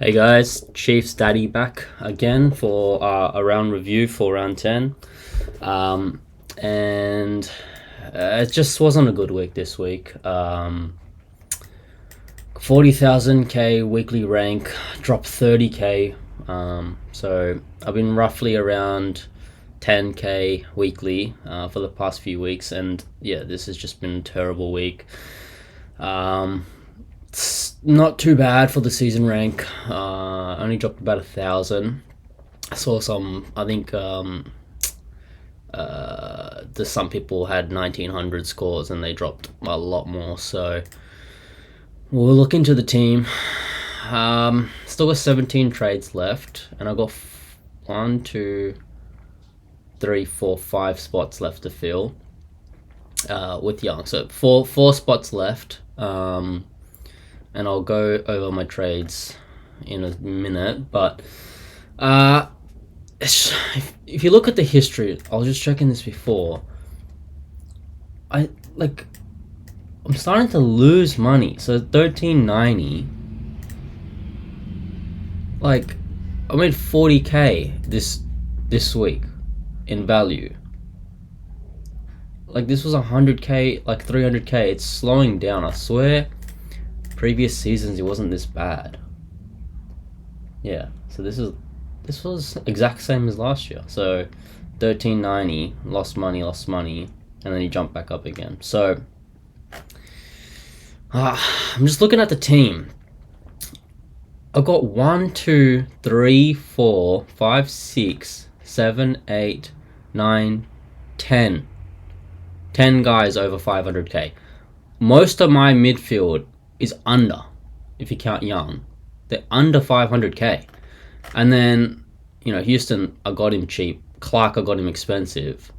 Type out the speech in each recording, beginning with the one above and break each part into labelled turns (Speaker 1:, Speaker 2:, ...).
Speaker 1: Hey guys, Chief's Daddy back again for a round review for round 10. Um, and It just wasn't a good week this week. 40,000k weekly rank, dropped 30k. So I've been roughly around 10k weekly for the past few weeks, and yeah, this has just been a terrible week. It's not too bad for the season rank. Only dropped about 1,000. I saw some. I think some people had 1,900 scores and they dropped a lot more. So we'll look into the team. Still got 17 trades left, and I've got one, two, three, four, 5 spots left to fill with Young. So four spots left. And I'll go over my trades in a minute. But if you look at the history, I was just checking this before. I'm starting to lose money. So 1390. Like, I made 40k this week in value. Like, this was 100k, like 300k. It's slowing down, I swear. Previous seasons it wasn't this bad. Yeah, so this was exact same as last year. So 1390, lost money, and then he jumped back up again. So I'm just looking at the team. I've got 1, 2, 3, 4, 5, 6, 7, 8, 9, 10. 10 guys over 500k. Most of my midfield is under, if you count Young. They're under 500k. And then, Houston, I got him cheap. Clark, I got him expensive.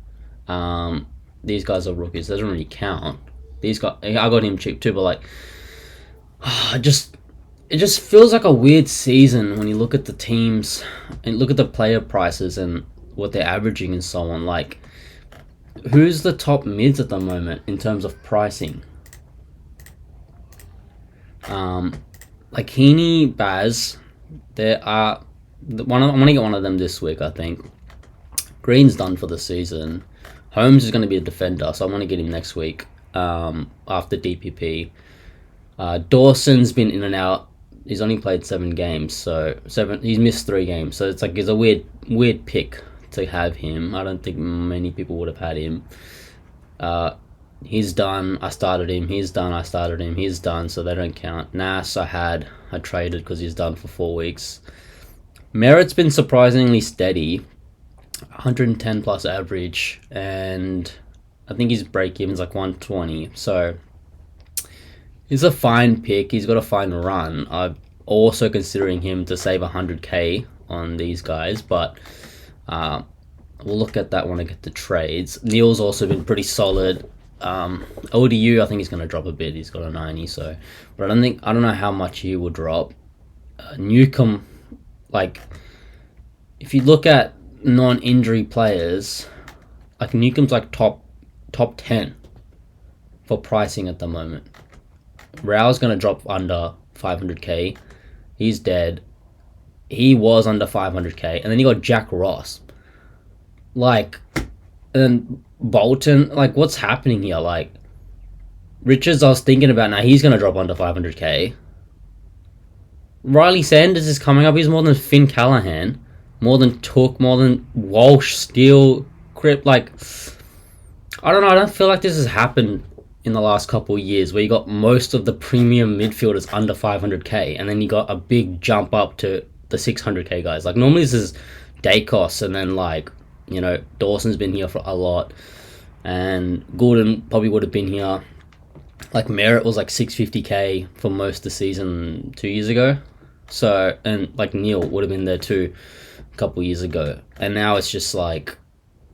Speaker 1: These guys are rookies. Doesn't really count. These guys, I got him cheap too, but it just feels like a weird season when you look at the teams and look at the player prices and what they're averaging and so on. Like, who's the top mids at the moment in terms of pricing? Like Heaney, Baz, there are I'm gonna get one of them this week, I think. Green's done for the season. Holmes is gonna be a defender, so I'm gonna get him next week. After DPP, Dawson's been in and out. He's only played 7 games, so he's missed 3 games. So it's a weird pick to have him. I don't think many people would have had him. He's done. I started him. He's done. I started him. He's done. So they don't count. Nas, I traded because he's done for 4 weeks. Merritt's been surprisingly steady, 110 plus average, and I think his break even's like 120. So he's a fine pick. He's got a fine run. I'm also considering him to save 100k on these guys, but we'll look at that when I get to trades. Neil's also been pretty solid. ODU, I think he's going to drop a bit. He's got a 90, so, but I don't know how much he will drop. Newcomb, if you look at non-injury players, Newcomb's top 10 for pricing at the moment. Rao's going to drop under 500k. He's dead. He was under 500k, and then you got Jack Ross. And Bolton, what's happening here? Richards, I was thinking about now, he's going to drop under 500k. Riley Sanders is coming up. He's more than Finn Callahan, more than Took, more than Walsh, Steele, Crip. I don't know. I don't feel like this has happened in the last couple of years where you got most of the premium midfielders under 500k, and then you got a big jump up to the 600k guys. Normally this is Dacos, and then Dawson's been here for a lot, and Gordon probably would have been here. Merritt was 650k for most of the season 2 years ago. So, and Neil would have been there too a couple years ago. And now it's just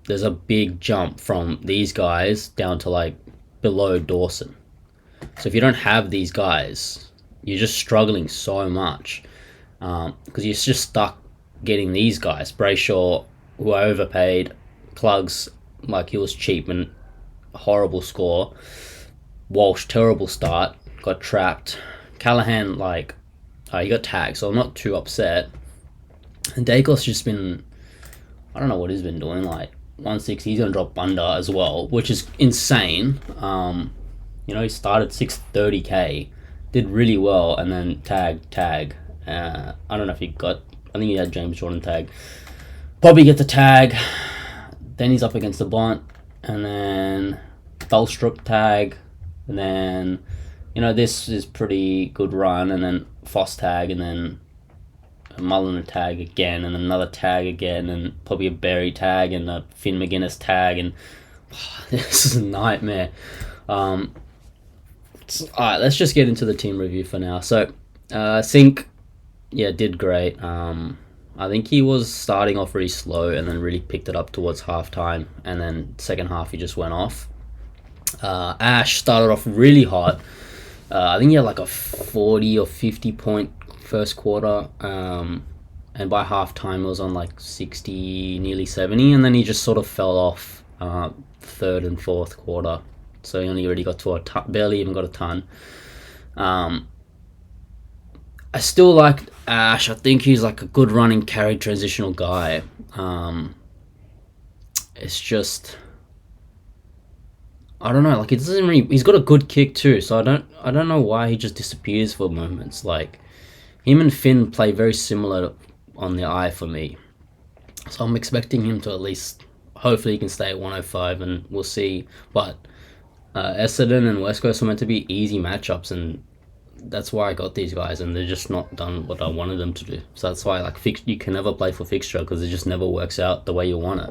Speaker 1: there's a big jump from these guys down to below Dawson. So if you don't have these guys, you're just struggling so much. Because you're just stuck getting these guys. Brayshaw, who I overpaid. Clugs, he was cheap and a horrible score. Walsh, terrible start, got trapped. Callahan, He got tagged, so I'm not too upset. And Dacos just been, I don't know what he's been doing, like 160, he's going to drop under as well, which is insane. He started 630k, did really well, and then tag. I don't know if I think he had James Jordan tag. Probably get the tag. Then he's up against the Bont, and then Belstrup tag, and then, this is pretty good run, and then Foss tag, and then a Mullen tag again, and another tag again, and probably a Berry tag, and a Finn McGuinness tag, and this is a nightmare. Alright, let's just get into the team review for now. So, Sink, did great. I think he was starting off really slow and then really picked it up towards halftime, and then second half he just went off. Ash started off really hot. I think he had like a 40 or 50 point first quarter, and by halftime it was on like 60, nearly 70, and then he just sort of fell off third and fourth quarter. So he only really got to barely even got a ton. I still like Ash. I think he's like a good running carry transitional guy. It's just, I don't know. Like, it doesn't really. He's got a good kick too. So I don't know why he just disappears for moments. Like, him and Finn play very similar on the eye for me. So I'm expecting him to at least, hopefully he can stay at 105, and we'll see. But Essendon and West Coast are meant to be easy matchups, and that's why I got these guys, and they're just not done what I wanted them to do. So that's why, like, you can never play for fixture because it just never works out the way you want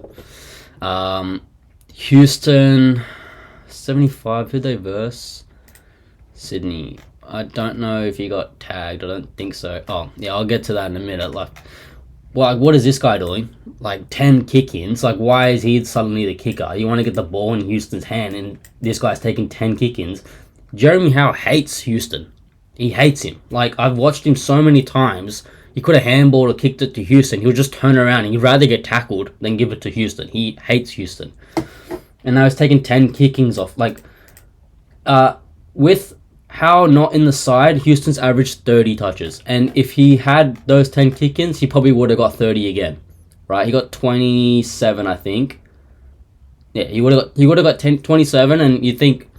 Speaker 1: it. Houston 75. Who they verse? Sydney. I don't know if he got tagged. I don't think so. Oh yeah, I'll get to that in a minute. Like, what is this guy doing? Like 10 kick-ins. Like, why is he suddenly the kicker? You want to get the ball in Houston's hand, and this guy's taking 10 kick-ins. Jeremy Howe hates Houston. He hates him. Like, I've watched him so many times. He could have handballed or kicked it to Houston. He'll just turn around and he'd rather get tackled than give it to Houston. He hates Houston. And now he's taking 10 kickings off. Like, with Howe not in the side, Houston's averaged 30 touches. And if he had those 10 kick-ins, he probably would have got 30 again. Right? He got 27, I think. Yeah, he would have got 27, and you think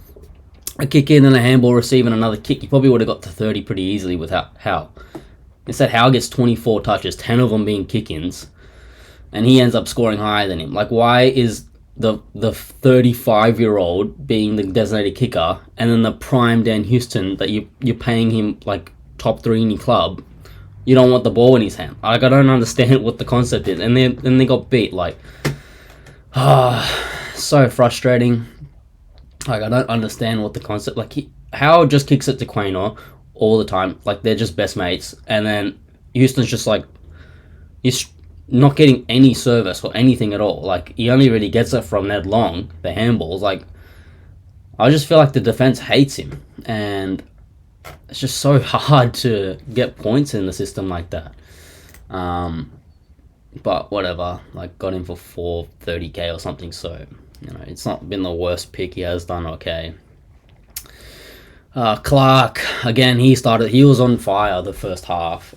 Speaker 1: a kick in and a handball receive and another kick, he probably would have got to 30 pretty easily with Howe. Instead, Howe gets 24 touches, 10 of them being kick-ins, and he ends up scoring higher than him. Like, why is the 35-year-old being the designated kicker, and then the prime Dan Houston that you're paying him like top 3 in your club, you don't want the ball in his hand? Like, I don't understand what the concept is. And then they got beat. Like, so frustrating. Like, I don't understand what the concept. Like, Howard just kicks it to Quaynor all the time. Like, they're just best mates. And then Houston's just like, he's not getting any service or anything at all. Like, he only really gets it from Ned Long, the handballs. Like, I just feel like the defense hates him. And it's just so hard to get points in the system like that. But whatever. Like, got him for 430k or something, so it's not been the worst pick. He has done okay. Clark, again, he was on fire the first half,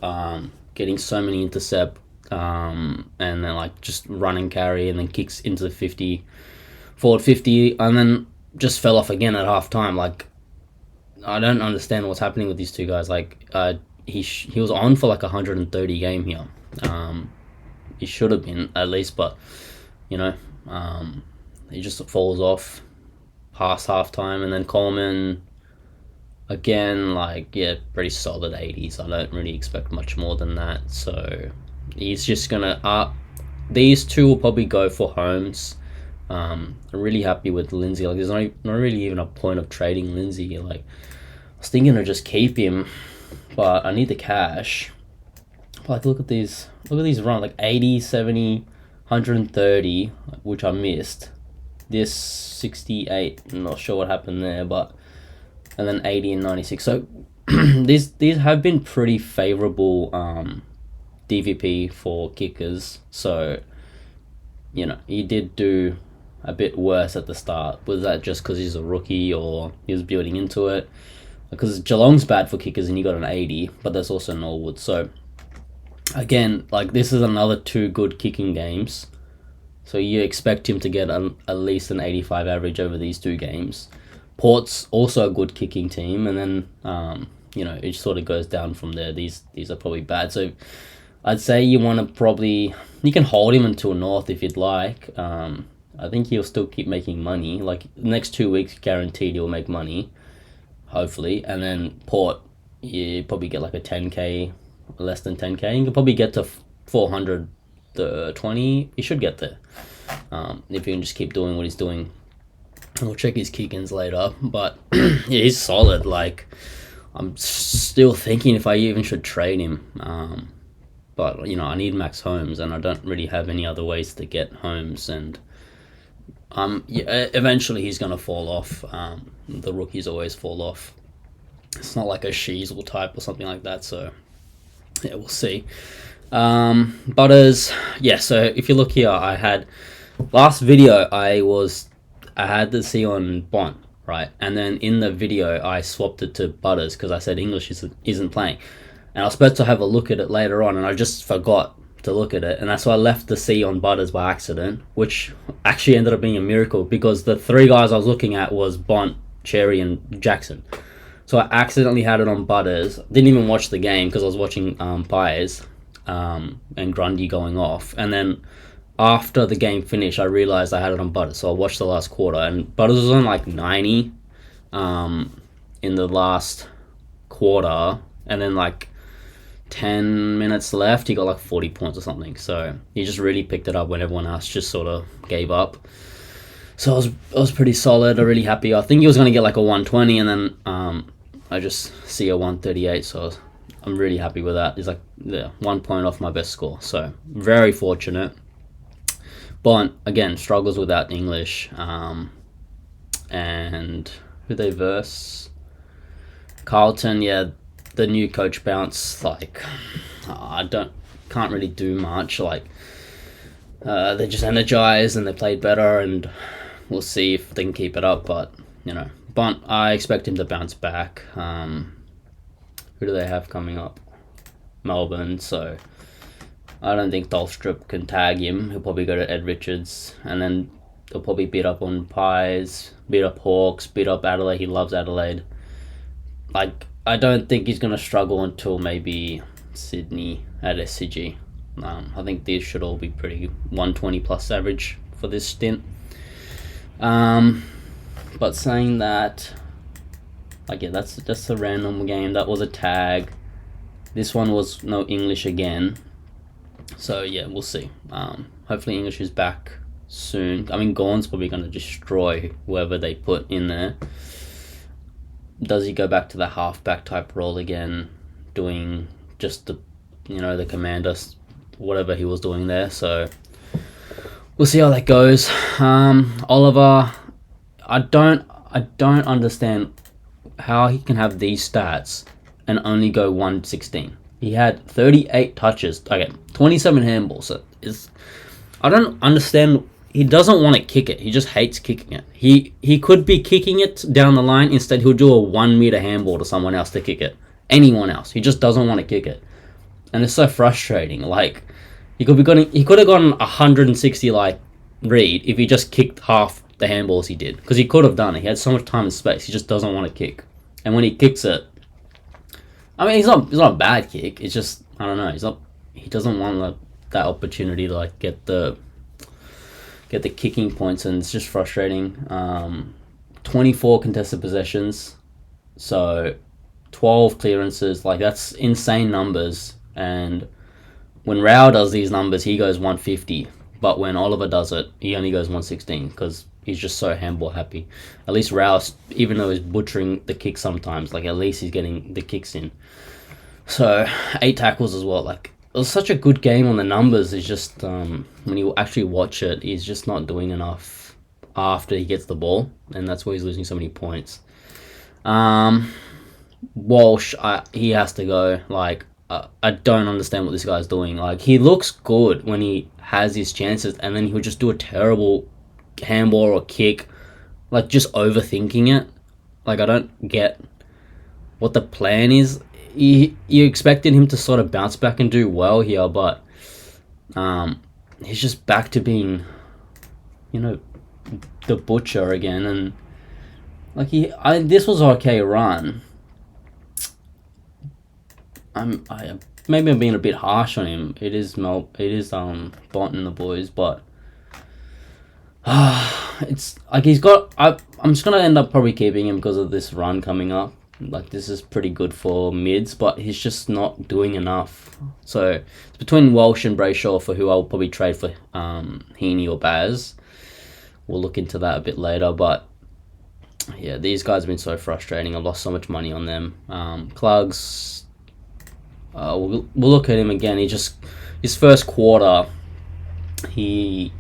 Speaker 1: getting so many intercept, and then like just running carry, and then kicks into the 50, forward 50, and then just fell off again at half time. Like, I don't understand what's happening with these two guys. Like, he was on for like 130 game here. He should have been at least, but he just falls off past halftime, and then Coleman, again, like, pretty solid 80s. I don't really expect much more than that. So he's just gonna these two will probably go for Holmes. I'm really happy with Lindsay. Like, there's not really even a point of trading Lindsay. Like, I was thinking to just keep him, but I need the cash. Like, look at these runs, like 80, 70, 130, which I missed. This 68, I'm not sure what happened there, but, and then 80 and 96. So these have been pretty favorable DVP for kickers. So he did do a bit worse at the start. Was that just because he's a rookie, or he was building into it? because Geelong's bad for kickers and he got an 80, but there's also Norwood. So again, like, this is another 2 good kicking games. So you expect him to get at least an 85 average over these 2 games. Port's also a good kicking team, and then it sort of goes down from there. These are probably bad. So I'd say you can hold him until North if you'd like. I think he'll still keep making money. Like, next 2 weeks, guaranteed he'll make money, hopefully. And then Port, you probably get like a 10k, less than 10k. You can probably get to 420. He should get there if he can just keep doing what he's doing. We'll check his kick-ins later, but yeah, he's solid. Like, I'm still thinking if I even should trade him. But I need Max Holmes, and I don't really have any other ways to get Holmes. And eventually he's gonna fall off. The rookies always fall off. It's not like a Sheasel type or something like that. So yeah, we'll see. Butters, yeah. So if you look here, I had last video I had the C on Bont, right? And then in the video I swapped it to Butters because I said English isn't playing, and I was supposed to have a look at it later on, and I just forgot to look at it, and that's why I left the C on Butters by accident, which actually ended up being a miracle because the 3 guys I was looking at was Bont, Cherry, and Jackson. So I accidentally had it on Butters. Didn't even watch the game because I was watching Pies and Grundy going off, and then after the game finished, I realized I had it on Butters, so I watched the last quarter, and Butters was on like 90 in the last quarter, and then like 10 minutes left, he got like 40 points or something. So he just really picked it up when everyone else just sort of gave up. So I was pretty solid. I'm really happy. I think he was going to get like a 120, and then I just see a 138, so I'm really happy with that. It's like 1 point off my best score, so very fortunate. Bont, again, struggles without English. And who they verse? Carlton, yeah, the new coach bounce, like, can't really do much. Like, they're just energized and they played better, and we'll see if they can keep it up. But, Bont, I expect him to bounce back. Who do they have coming up? Melbourne, so I don't think Dolstrip can tag him. He'll probably go to Ed Richards, and then they'll probably beat up on Pies, beat up Hawks, beat up Adelaide. He loves Adelaide. Like, I don't think he's going to struggle until maybe Sydney at SCG. I think these should all be pretty 120 plus average for this stint. But saying that, like, yeah, that's just a random game. That was a tag. This one was no English again. So yeah, we'll see. Hopefully English is back soon. I mean, Gorn's probably going to destroy whoever they put in there. Does he go back to the halfback type role again, doing just the commander, whatever he was doing there? So we'll see how that goes. Oliver, I don't understand how he can have these stats and only go 116. He had 38 touches, 27 handballs. So I don't understand. He doesn't want to kick it. He just hates kicking it. He could be kicking it down the line. Instead, he'll do a 1 meter handball to someone else to kick it. Anyone else. He just doesn't want to kick it. And it's so frustrating. Like, he could have gotten 160 like Reed if he just kicked half the handballs he did. Because he could have done it. He had so much time and space. He just doesn't want to kick. And when he kicks it, I mean, it's not a bad kick. It's just, I don't know. He doesn't want that opportunity to like get the kicking points, and it's just frustrating. 24 contested possessions, so 12 clearances. Like, that's insane numbers. And when Rao does these numbers, he goes 150. But when Oliver does it, he only goes 116 because he's just so handball happy. At least Rao, even though he's butchering the kick sometimes, like, at least he's getting the kicks in. So 8 tackles as well. Like, it was such a good game on the numbers. It's just when you actually watch it, he's just not doing enough after he gets the ball, and that's why he's losing so many points. Walsh, he has to go. Like, I don't understand what this guy's doing. Like, he looks good when he has his chances, and then he'll just do a terrible handball or kick, like, just overthinking it. Like, I don't get what the plan is. You expected him to sort of bounce back and do well here, but he's just back to being, the butcher again. And like this was an okay run. Maybe I'm being a bit harsh on him. It is Bont and the boys, but it's like I'm just gonna end up probably keeping him because of this run coming up. Like, this is pretty good for mids, but he's just not doing enough. So it's between Walsh and Brayshaw for who I'll probably trade for Heaney or Baz. We'll look into that a bit later, but yeah, these guys have been so frustrating. I've lost so much money on them. Clugs, we'll look at him again. His first quarter, he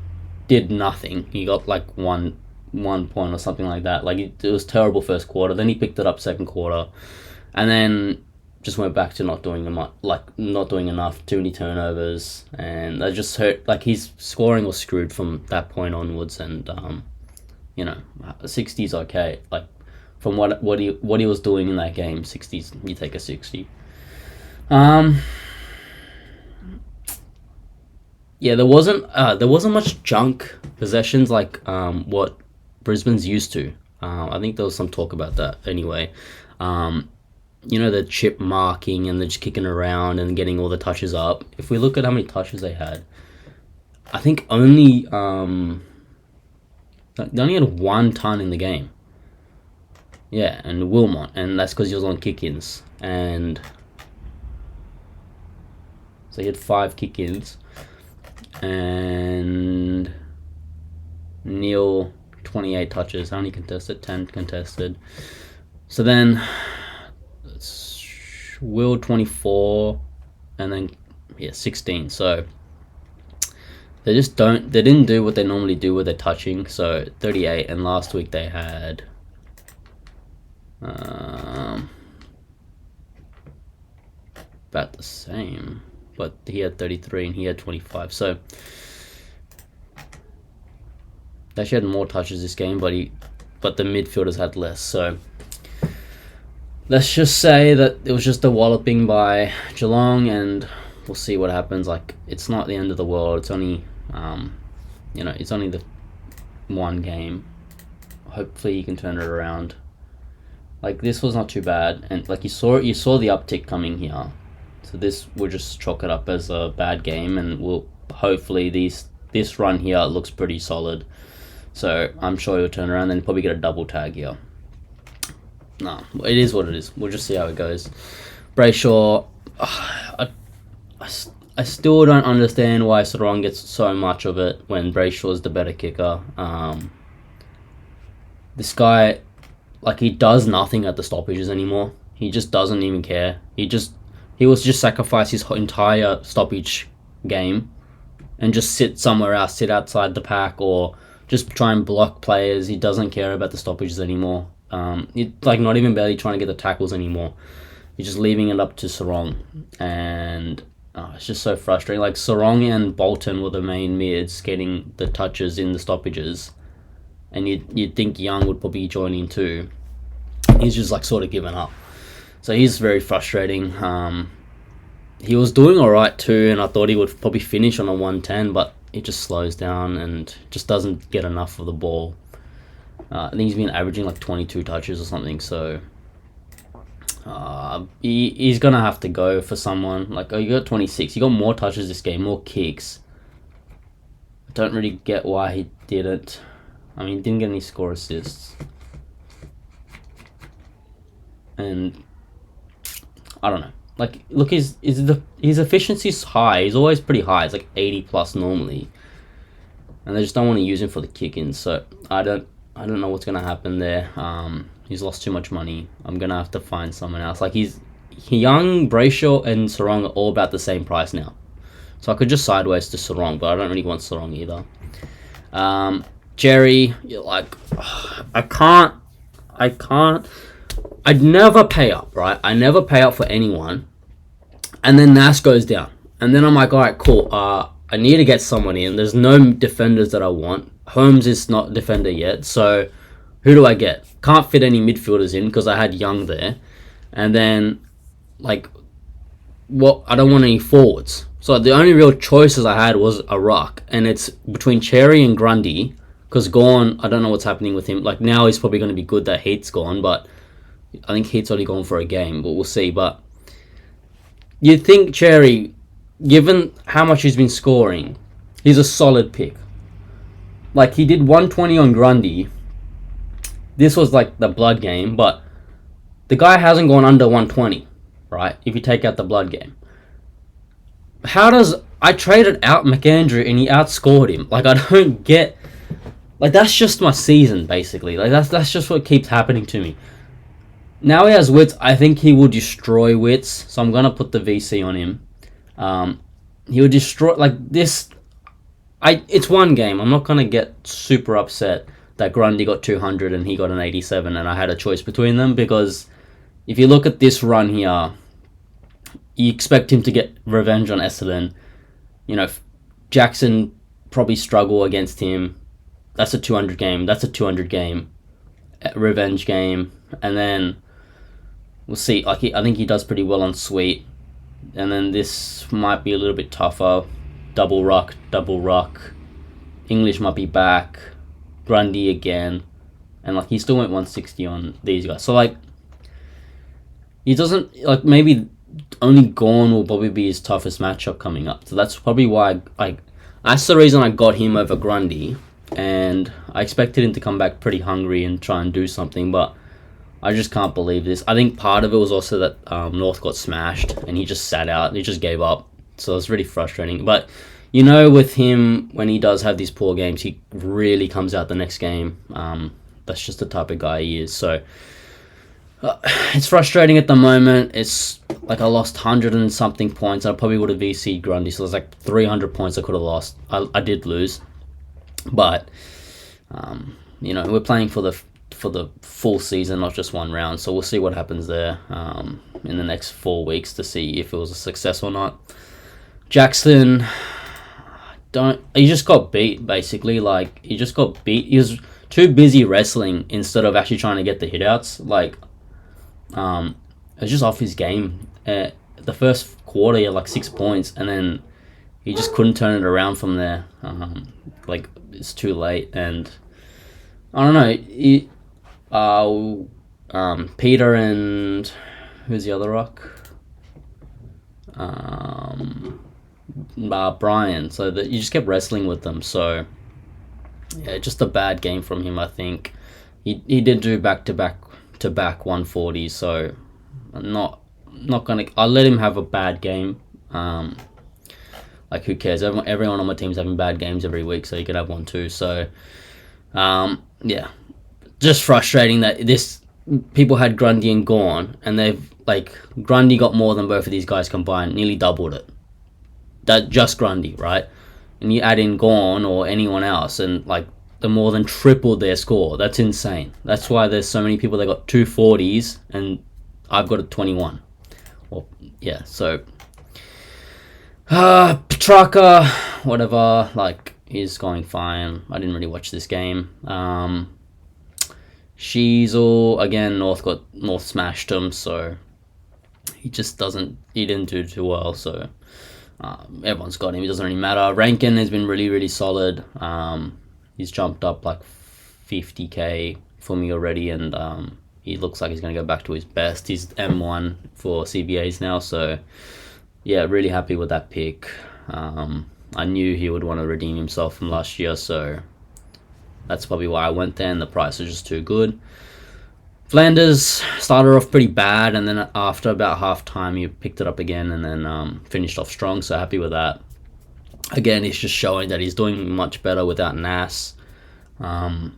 Speaker 1: did nothing. He got like one point or something like that. Like, it was terrible first quarter. Then he picked it up second quarter, and then just went back to not doing enough. Too many turnovers, and that just hurt. Like, his scoring was screwed from that point onwards. And 60's okay. Like, from what he was doing in that game, 60's, you take a 60. Yeah, there wasn't much junk possessions like what Brisbane's used to. I think there was some talk about that anyway. The chip marking and they're just kicking around and getting all the touches up. If we look at how many touches they had, I think they only had 1 ton in the game. Yeah, and Wilmot, and that's because he was on kick-ins. And so he had 5 kick-ins. And Neil, 28 touches, only contested, 10 contested. So then it's Will, 24, and then 16. So they didn't do what they normally do with their touching. So 38, and last week they had about the same, but he had 33 and he had 25. So they actually had more touches this game, but the midfielders had less. So let's just say that it was just a walloping by Geelong, and we'll see what happens. Like, it's not the end of the world. It's only it's only the one game. Hopefully you can turn it around. Like, this was not too bad, and like you saw the uptick coming here. So we'll just chalk it up as a bad game, and we'll hopefully this run here looks pretty solid. So I'm sure he'll turn around and probably get a double tag here. No, it is what it is. We'll just see how it goes. Brayshaw, I still don't understand why Sarong gets so much of it when Brayshaw is the better kicker. This guy, like, he does nothing at the stoppages anymore. He just doesn't even care. He was just sacrifice his entire stoppage game and just sit somewhere else, sit outside the pack, or just try and block players. He doesn't care about the stoppages anymore. Not even barely trying to get the tackles anymore. He's just leaving it up to Sarong, and it's just so frustrating. Like, Sarong and Bolton were the main mids getting the touches in the stoppages, and you'd think Young would probably join in too. He's just like sort of given up. So he's very frustrating. He was doing alright too, and I thought he would probably finish on a 110, but it just slows down and just doesn't get enough of the ball. I think he's been averaging like 22 touches or something, so he's going to have to go for someone. Like, you got 26, you got more touches this game, more kicks. I don't really get why he didn't. I mean, he didn't get any score assists. And I don't know. Like, look, his efficiency's high. He's always pretty high. It's like 80 plus normally, and they just don't want to use him for the kick-ins. So I don't know what's gonna happen there. He's lost too much money. I'm gonna have to find someone else. Like, Young, Brayshaw, and Sarong are all about the same price now. So I could just sideways to Sarong, but I don't really want Sarong either. Jerry, you're like, I can't. I'd never pay up, right? I never pay up for anyone. And then Nas goes down. And then I'm like, all right, cool. I need to get someone in. There's no defenders that I want. Holmes is not a defender yet. So who do I get? Can't fit any midfielders in because I had Young there. And then, like, I don't want any forwards. So the only real choices I had was a ruck, and it's between Cherry and Grundy. Because Gorn, I don't know what's happening with him. Like, now he's probably going to be good that Heat's gone, but I think Heat's only gone for a game, but we'll see. But you'd think Cherry, given how much he's been scoring, he's a solid pick. Like, he did 120 on Grundy. This was like the blood game, but the guy hasn't gone under 120, right? If you take out the blood game. I traded out McAndrew and he outscored him? Like, I don't get... Like, that's just my season, basically. Like, that's just what keeps happening to me. Now he has Wits. I think he will destroy Wits, so I'm going to put the VC on him. He will destroy... Like, this... It's one game. I'm not going to get super upset that Grundy got 200 and he got an 87 and I had a choice between them, because if you look at this run here, you expect him to get revenge on Essendon. You know, Jackson probably struggle against him. That's a 200 game. That's a 200 game. Revenge game. And then we'll see. I think he does pretty well on Sweet. And then this might be a little bit tougher. Double ruck. English might be back. Grundy again. And, like, he still went 160 on these guys. So, like, he doesn't... Like, maybe only Gorn will probably be his toughest matchup coming up. So that's probably why that's the reason I got him over Grundy. And I expected him to come back pretty hungry and try and do something, but I just can't believe this. I think part of it was also that North got smashed and he just sat out. He just gave up. So it's really frustrating. But, you know, with him, when he does have these poor games, he really comes out the next game. That's just the type of guy he is. So it's frustrating at the moment. It's like I lost 100 and something points. I probably would have VC'd Grundy. So there's like 300 points I could have lost. I did lose. But, you know, we're playing for the full season, not just one round. So we'll see what happens there in the next 4 weeks to see if it was a success or not. Jackson, he just got beat, basically. Like, he just got beat. He was too busy wrestling instead of actually trying to get the hitouts. Like, it was just off his game. The first quarter, he had like 6 points, and then he just couldn't turn it around from there. Like, it's too late, and I don't know. Peter and who's the other rock? Brian. So that you just kept wrestling with them. So yeah, just a bad game from him. I think he did do back to back 140. So I'm not gonna. I'll let him have a bad game. Like, who cares? Everyone on my team's having bad games every week, so you could have one too. So, yeah. Just frustrating that people had Grundy and Gorn, and Grundy got more than both of these guys combined, nearly doubled it. That just Grundy, right? And you add in Gorn or anyone else, and, like, they more than tripled their score. That's insane. That's why there's so many people that got 240s, and I've got a 21. Well, yeah, so... Petrarca, whatever, like, he's going fine. I didn't really watch this game. Sheasel, again, North smashed him, so he didn't do too well, so everyone's got him. It doesn't really matter. Rankin has been really, really solid. He's jumped up like 50k for me already, and he looks like he's going to go back to his best. He's M1 for CBAs now, so... Yeah, really happy with that pick. I knew he would want to redeem himself from last year, so that's probably why I went there, and the price was just too good. Flanders started off pretty bad, and then after about half time, he picked it up again, and then finished off strong, so happy with that. Again, it's just showing that he's doing much better without Nas. And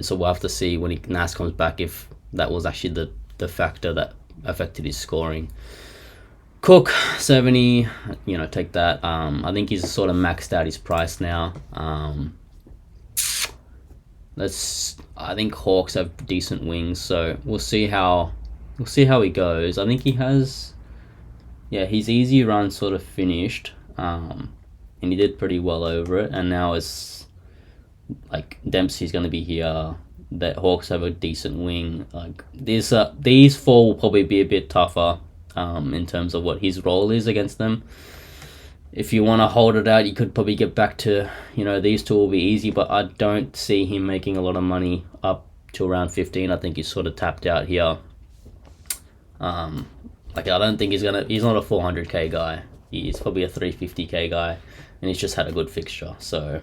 Speaker 1: so we'll have to see when Nas comes back if that was actually the factor that affected his scoring. Cook, 70, you know, take that. I think he's sort of maxed out his price now. I think Hawks have decent wings, so we'll see how he goes. I think he has, his easy run sort of finished, and he did pretty well over it. And now it's like Dempsey's going to be here. the Hawks have a decent wing. Like these four will probably be a bit tougher in terms of what his role is against them. If you want to hold it out, you could probably get back to, these two will be easy, but I don't see him making a lot of money up to around 15. I think he's sort of tapped out here. I don't think he's not a 400k guy. He's probably a 350k guy, and he's just had a good fixture. So,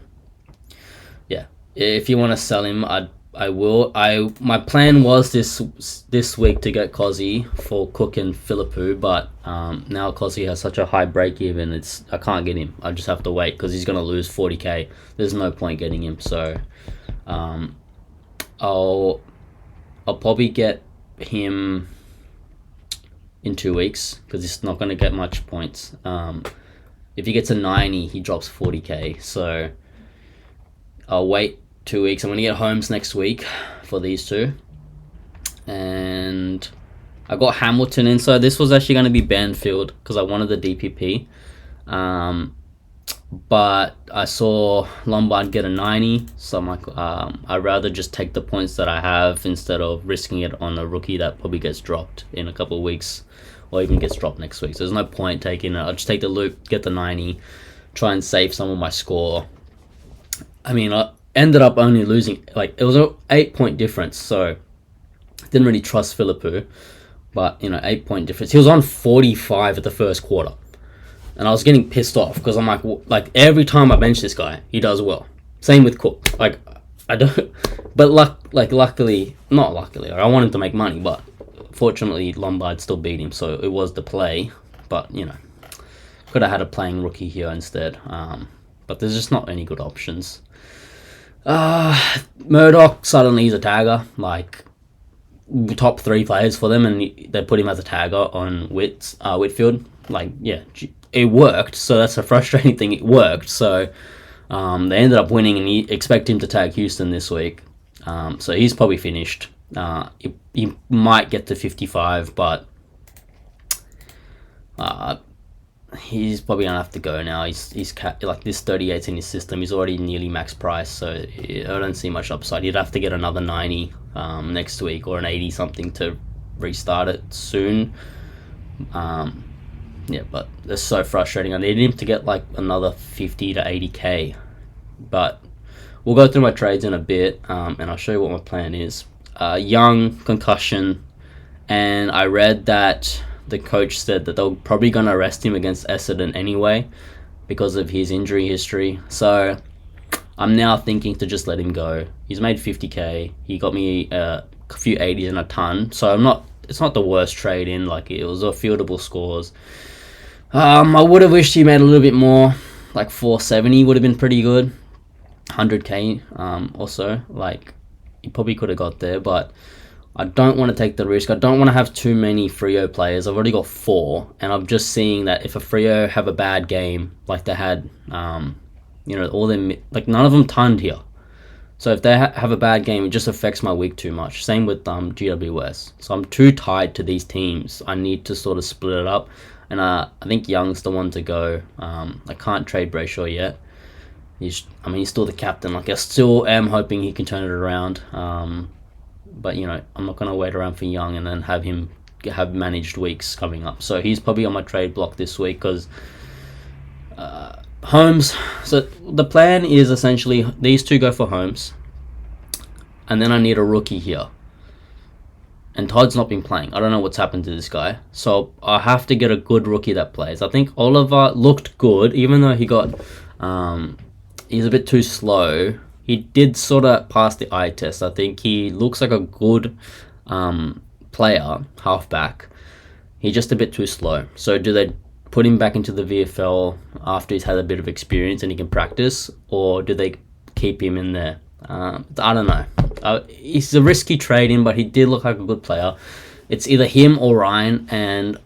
Speaker 1: yeah, if you want to sell him, I will. My plan was this week to get Cozzy for Cook and Philippou, but now Cozzy has such a high break even. I can't get him. I just have to wait because he's gonna lose 40k. There's no point getting him. So, I'll probably get him in 2 weeks because he's not going to get much points. If he gets a 90, he drops 40k. So I'll wait 2 weeks. I'm going to get Holmes next week for these two. And I got Hamilton in. So this was actually going to be Banfield because I wanted the DPP. But I saw Lombard get a 90, so I'm like, I'd rather just take the points that I have instead of risking it on a rookie that probably gets dropped in a couple of weeks, or even gets dropped next week. So there's no point taking it. I'll just take the loop, get the 90, try and save some of my score. I mean, I ended up only losing, it was an 8-point difference, so didn't really trust Philippou, but, 8-point difference. He was on 45 at the first quarter. And I was getting pissed off because I'm like every time I bench this guy, he does well. Same with Cook. I don't, but luckily, not luckily, I wanted to make money, but fortunately Lombard still beat him, so it was the play. But could have had a playing rookie here instead. But there's just not any good options. Murdoch suddenly he's a tagger, top 3 players for them, and they put him as a tagger on Whitfield. It worked, so that's a frustrating thing. It worked, so they ended up winning, and you expect him to tag Houston this week. So he's probably finished. He might get to 55, but he's probably gonna have to go now. He's this 38's in his system. He's already nearly max price, so I don't see much upside. He'd have to get another 90 next week or an 80 something to restart it soon. Yeah, but it's so frustrating. I need him to get another 50 to 80k. But we'll go through my trades in a bit, and I'll show you what my plan is. Young, concussion, and I read that the coach said that they're probably going to arrest him against Essendon anyway because of his injury history. So I'm now thinking to just let him go. He's made 50k. He got me a few 80s and a ton. So it's not the worst trade in. It was a fieldable scores. I would have wished he made a little bit more, 470 would have been pretty good, 100k also, he probably could have got there, but I don't want to take the risk. I don't want to have too many Freo players. I've already got 4, and I'm just seeing that if a Freo have a bad game, like they had, all them, none of them tonned here. So if they have a bad game, it just affects my week too much. Same with GWS. So I'm too tied to these teams. I need to sort of split it up. And I think Young's the one to go. I can't trade Brayshaw yet. He's still the captain. I still am hoping he can turn it around. But, I'm not going to wait around for Young and then have him have managed weeks coming up. So he's probably on my trade block this week because Holmes. So the plan is essentially these two go for Holmes. And then I need a rookie here. And Todd's not been playing. I don't know what's happened to this guy. So I have to get a good rookie that plays. I think Oliver looked good, even though he got... he's a bit too slow. He did sort of pass the eye test. I think he looks like a good player, halfback. He's just a bit too slow. So do they put him back into the VFL after he's had a bit of experience and he can practice? Or do they keep him in there? I don't know. He's a risky trade in, but he did look like a good player. It's either him or Ryan, and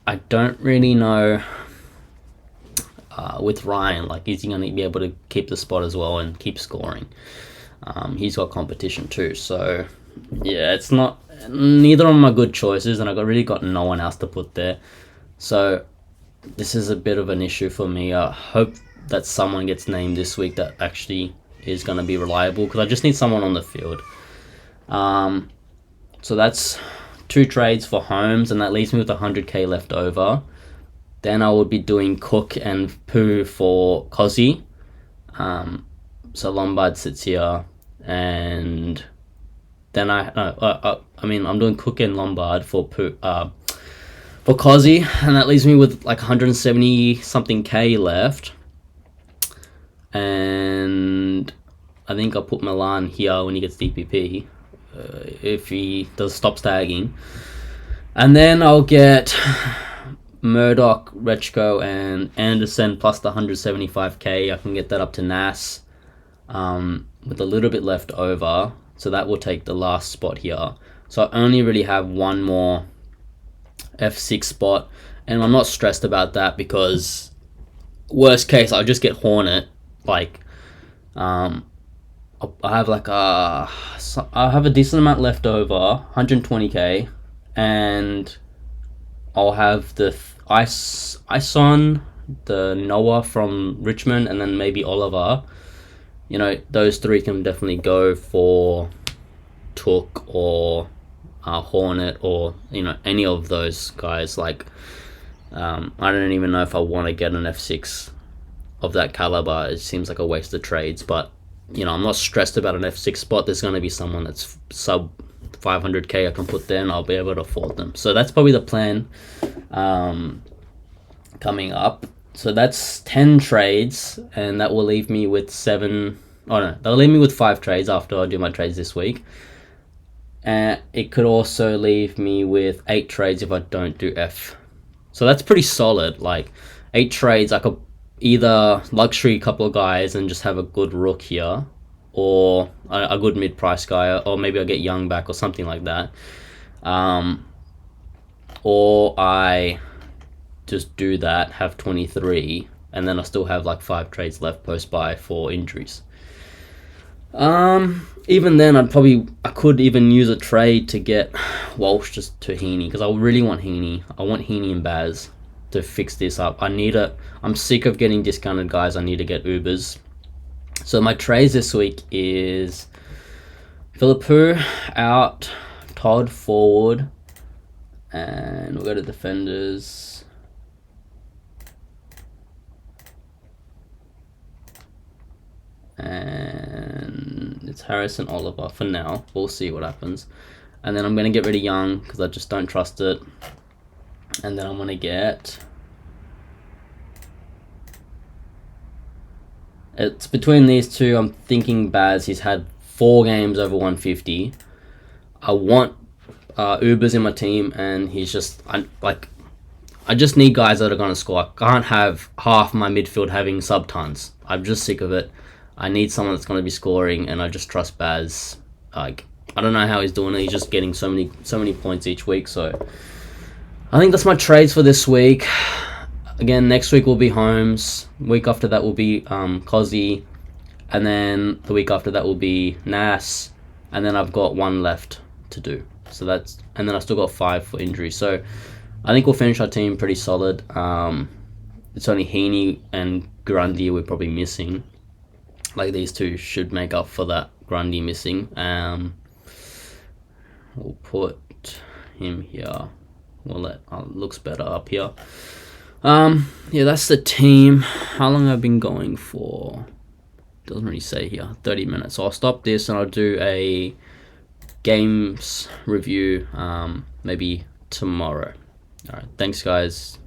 Speaker 1: I don't really know with Ryan, is he going to be able to keep the spot as well and keep scoring? He's got competition too, so yeah, it's not, neither of them are good choices, and I really got no one else to put there. So this is a bit of an issue for me. I hope that someone gets named this week that actually is going to be reliable, because I just need someone on the field. So that's 2 trades for Holmes, and that leaves me with 100k left over. Then I would be doing Cook and Poo for Cozzy. So Lombard sits here, and then I'm doing Cook and Lombard for Poo, for Cozzy, and that leaves me with like 170 something k left. And I think I'll put Milan here when he gets DPP, if he does stop stagging. And then I'll get Murdoch, Rechko, and Anderson plus the 175k. I can get that up to Nas with a little bit left over. So that will take the last spot here. So I only really have one more F6 spot. And I'm not stressed about that because worst case, I'll just get Hornet. Like, I have like I have a decent amount left over, 120k, and I'll have the Ison, the Noah from Richmond, and then maybe Oliver. You know, those 3 can definitely go for Took or Hornet, or you know, any of those guys. Like, I don't even know if I want to get an F6 of that caliber. It seems like a waste of trades, but you know, I'm not stressed about an F6 spot. There's going to be someone that's sub 500k I can put there, and I'll be able to afford them. So that's probably the plan coming up. So that's 10 trades, and that will leave me with 7. Oh no, that'll leave me with 5 trades after I do my trades this week. And it could also leave me with 8 trades if I don't do F. So that's pretty solid. Like 8 trades, I could either luxury a couple of guys and just have a good rook here, or a good mid-price guy, or maybe I'll get Young back or something like that. Or I just do that, have 23, and then I still have like 5 trades left post-buy for injuries. Even then, I could even use a trade to get Walsh just to Heaney, because I really want Heaney. I want Heaney and Baz to fix this up. I'm sick of getting discounted guys. I need to get Ubers. So my trades this week is Philippou out, Todd forward, and we'll go to defenders. And it's Harrison Oliver for now. We'll see what happens. And then I'm going to get rid of Young because I just don't trust it. And then I'm going to get... It's between these two. I'm thinking Baz. He's had 4 games over 150. I want Ubers in my team, and he's just... I just need guys that are going to score. I can't have half my midfield having sub-tons. I'm just sick of it. I need someone that's going to be scoring, and I just trust Baz. Like, I don't know how he's doing it. He's just getting so many points each week. So I think that's my trades for this week. Again, next week will be Holmes. Week after that will be Cozzy, and then the week after that will be Nas, and then I've got 1 left to do. So that's, and then I still got 5 for injury. So I think we'll finish our team pretty solid. It's only Heaney and Grundy we're probably missing. Like, these 2 should make up for that Grundy missing. We'll put him here. Looks better up here. Yeah, that's the team. How long have I been going for? Doesn't really say here. 30 minutes. So I'll stop this and I'll do a games review maybe tomorrow. Alright, thanks guys.